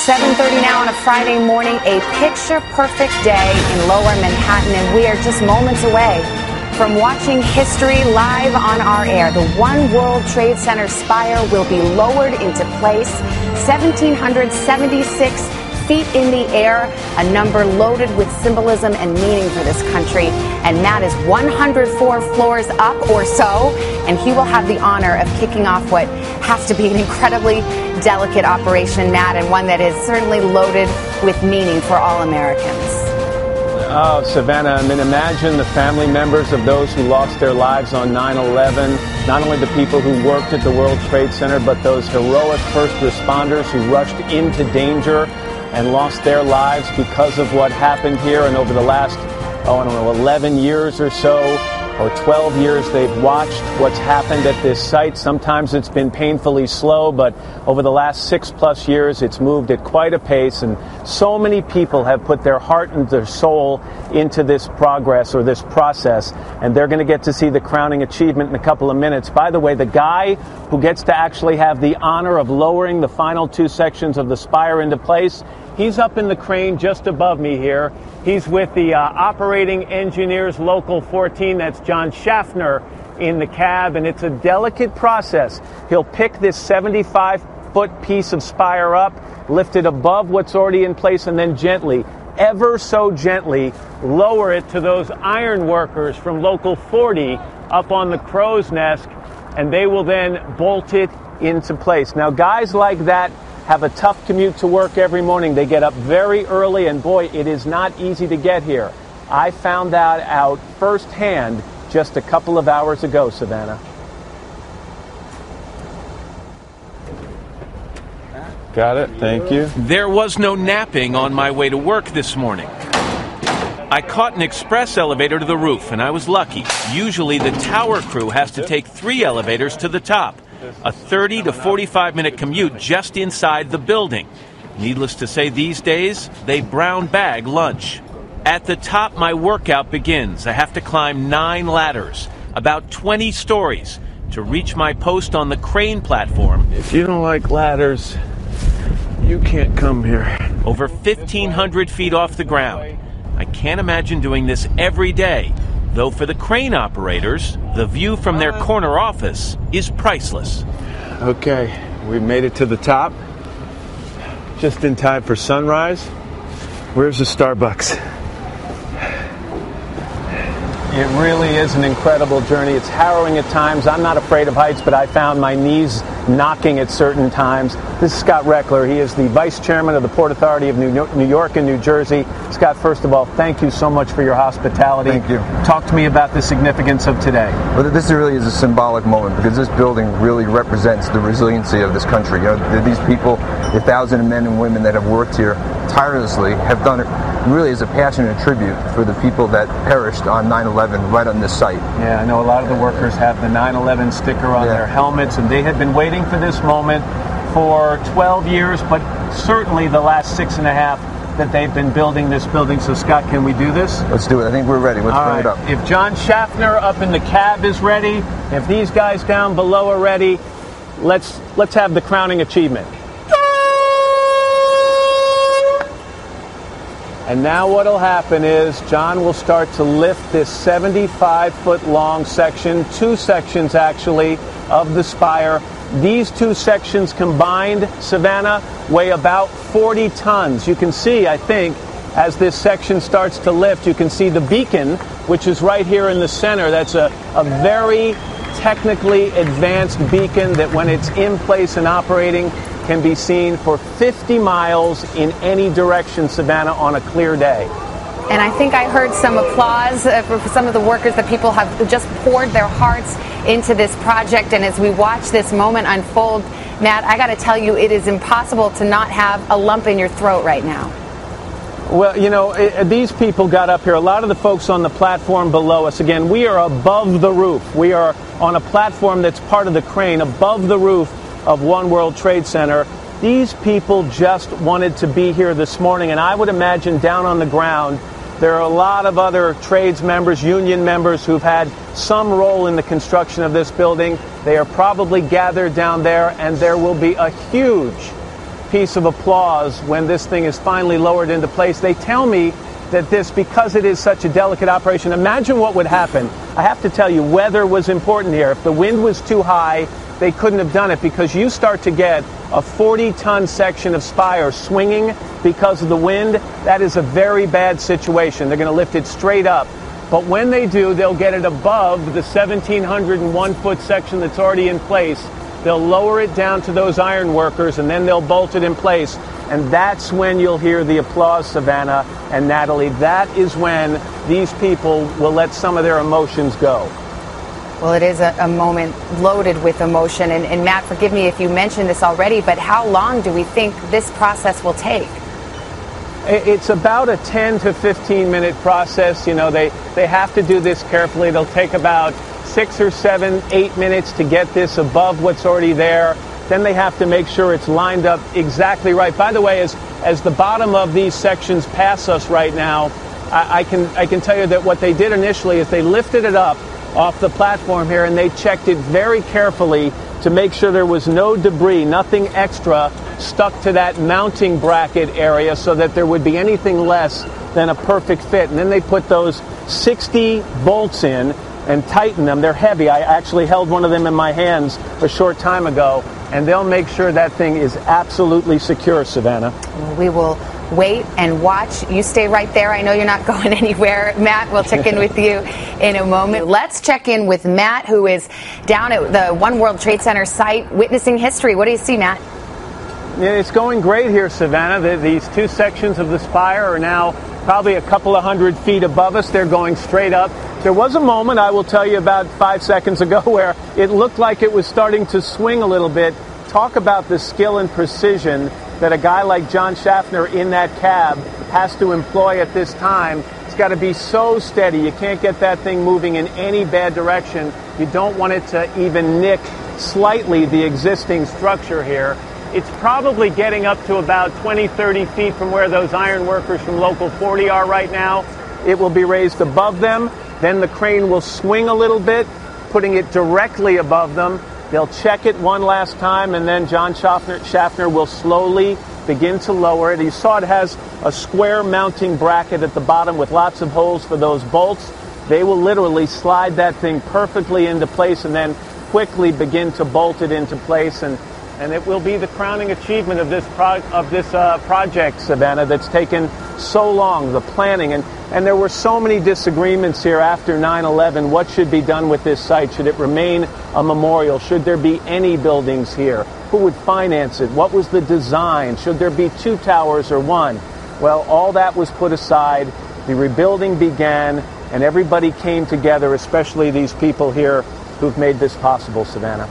7:30 now on a Friday morning, a picture-perfect day in Lower Manhattan, and we are just moments away from watching history live on our air. The One World Trade Center spire will be lowered into place, 1,776 feet in the air, a number loaded with symbolism and meaning for this country. And Matt is 104 floors up or so, and he will have the honor of kicking off what has to be an incredibly delicate operation, Matt, and one that is certainly loaded with meaning for all Americans. Oh, Savannah, I mean, imagine the family members of those who lost their lives on 9/11, not only the people who worked at the World Trade Center, but those heroic first responders who rushed into danger and lost their lives because of what happened here. And over the last, 11 years or so, or 12 years, they've watched what's happened at this site. Sometimes it's been painfully slow, but over the last 6+ years, it's moved at quite a pace. And so many people have put their heart and their soul into this progress or this process. And they're going to get to see the crowning achievement in a couple of minutes. By the way, the guy who gets to actually have the honor of lowering the final two sections of the spire into place, he's up in the crane just above me here. He's with the operating engineers, Local 14. That's John Schaffner in the cab, and it's a delicate process. He'll pick this 75-foot piece of spire up, lift it above what's already in place, and then gently, ever so gently, lower it to those iron workers from Local 40 up on the crow's nest, and they will then bolt it into place. Now, guys like that have a tough commute to work every morning. They get up very early, and boy, it is not easy to get here. I found that out firsthand just a couple of hours ago, Savannah. Got it. Thank you. There was no napping on my way to work this morning. I caught an express elevator to the roof, and I was lucky. Usually the tower crew has to take 3 elevators to the top. A 30 to 45-minute commute just inside the building. Needless to say, these days, they brown bag lunch. At the top, my workout begins. I have to climb 9 ladders, about 20 stories, to reach my post on the crane platform. If you don't like ladders, you can't come here. Over 1,500 feet off the ground. I can't imagine doing this every day. Though for the crane operators, the view from their corner office is priceless. Okay, we made it to the top. Just in time for sunrise. Where's the Starbucks? It really is an incredible journey. It's harrowing at times. I'm not afraid of heights, but I found my knees knocking at certain times. This is Scott Reckler. He is the Vice Chairman of the Port Authority of New York and New Jersey. Scott, first of all, thank you so much for your hospitality. Thank you. Talk to me about the significance of today. Well, this really is a symbolic moment because this building really represents the resiliency of this country. You know, these people, the thousands of men and women that have worked here tirelessly, have done it really as a passionate tribute for the people that perished on 9/11 right on this site. Yeah, I know a lot of the workers have the 9/11 sticker on their helmets, and they had been waiting for this moment for 12 years, but certainly the last 6.5 that they've been building this building. So, Scott, can we do this? Let's do it. I think we're ready. Let's bring it up. If John Schaffner up in the cab is ready, if these guys down below are ready, let's have the crowning achievement. And now what'll happen is John will start to lift this 75-foot long section, 2 sections actually, of the spire. These 2 sections combined, Savannah, weigh about 40 tons. You can see, I think, as this section starts to lift, you can see the beacon, which is right here in the center. That's a very technically advanced beacon that when it's in place and operating can be seen for 50 miles in any direction, Savannah, on a clear day. And I think I heard some applause for some of the workers. The people have just poured their hearts into this project. And as we watch this moment unfold, Matt, I got to tell you, it is impossible to not have a lump in your throat right now. Well, you know, these people got up here. A lot of the folks on the platform below us, again, we are above the roof. We are on a platform that's part of the crane above the roof of One World Trade Center. These people just wanted to be here this morning, and I would imagine down on the ground there are a lot of other trades members, union members who've had some role in the construction of this building. They are probably gathered down there, and there will be a huge piece of applause when this thing is finally lowered into place. They tell me that this, because it is such a delicate operation, imagine what would happen. I have to tell you, weather was important here. If the wind was too high, they couldn't have done it, because you start to get a 40-ton section of spire swinging because of the wind. That is a very bad situation. They're going to lift it straight up. But when they do, they'll get it above the 1,701-foot section that's already in place. They'll lower it down to those iron workers, and then they'll bolt it in place. And that's when you'll hear the applause, Savannah and Natalie. That is when these people will let some of their emotions go. Well, it is a moment loaded with emotion. And Matt, forgive me if you mentioned this already, but how long do we think this process will take? It's about a 10 to 15 minute process. You know, they have to do this carefully. It'll take about 6 or 7, 8 minutes to get this above what's already there. Then they have to make sure it's lined up exactly right. By the way, as the bottom of these sections pass us right now, I can tell you that what they did initially is they lifted it up off the platform here, and they checked it very carefully to make sure there was no debris, nothing extra stuck to that mounting bracket area, so that there would be anything less than a perfect fit. And then they put those 60 bolts in and tighten them. They're heavy. I actually held one of them in my hands a short time ago, and they'll make sure that thing is absolutely secure, Savannah. We will wait and watch. You stay right there. I know you're not going anywhere. Matt, we'll check in with you in a moment. Let's check in with Matt, who is down at the One World Trade Center site witnessing history. What do you see, Matt? Yeah, it's going great here, Savannah. These two sections of the spire are now probably a couple of 100 feet above us. They're going straight up. There was a moment, I will tell you, about 5 seconds ago where it looked like it was starting to swing a little bit. Talk about the skill and precision that a guy like John Schaffner in that cab has to employ at this time. It's got to be so steady. You can't get that thing moving in any bad direction. You don't want it to even nick slightly the existing structure here. It's probably getting up to about 20, 30 feet from where those iron workers from Local 40 are right now. It will be raised above them. Then the crane will swing a little bit, putting it directly above them. They'll check it one last time, and then John Schaffner will slowly begin to lower it. You saw it has a square mounting bracket at the bottom with lots of holes for those bolts. They will literally slide that thing perfectly into place and then quickly begin to bolt it into place. And it will be the crowning achievement of this project, Savannah, that's taken so long, the planning. And there were so many disagreements here after 9/11. What should be done with this site? Should it remain a memorial? Should there be any buildings here? Who would finance it? What was the design? Should there be 2 towers or 1? Well, all that was put aside. The rebuilding began, and everybody came together, especially these people here who've made this possible, Savannah.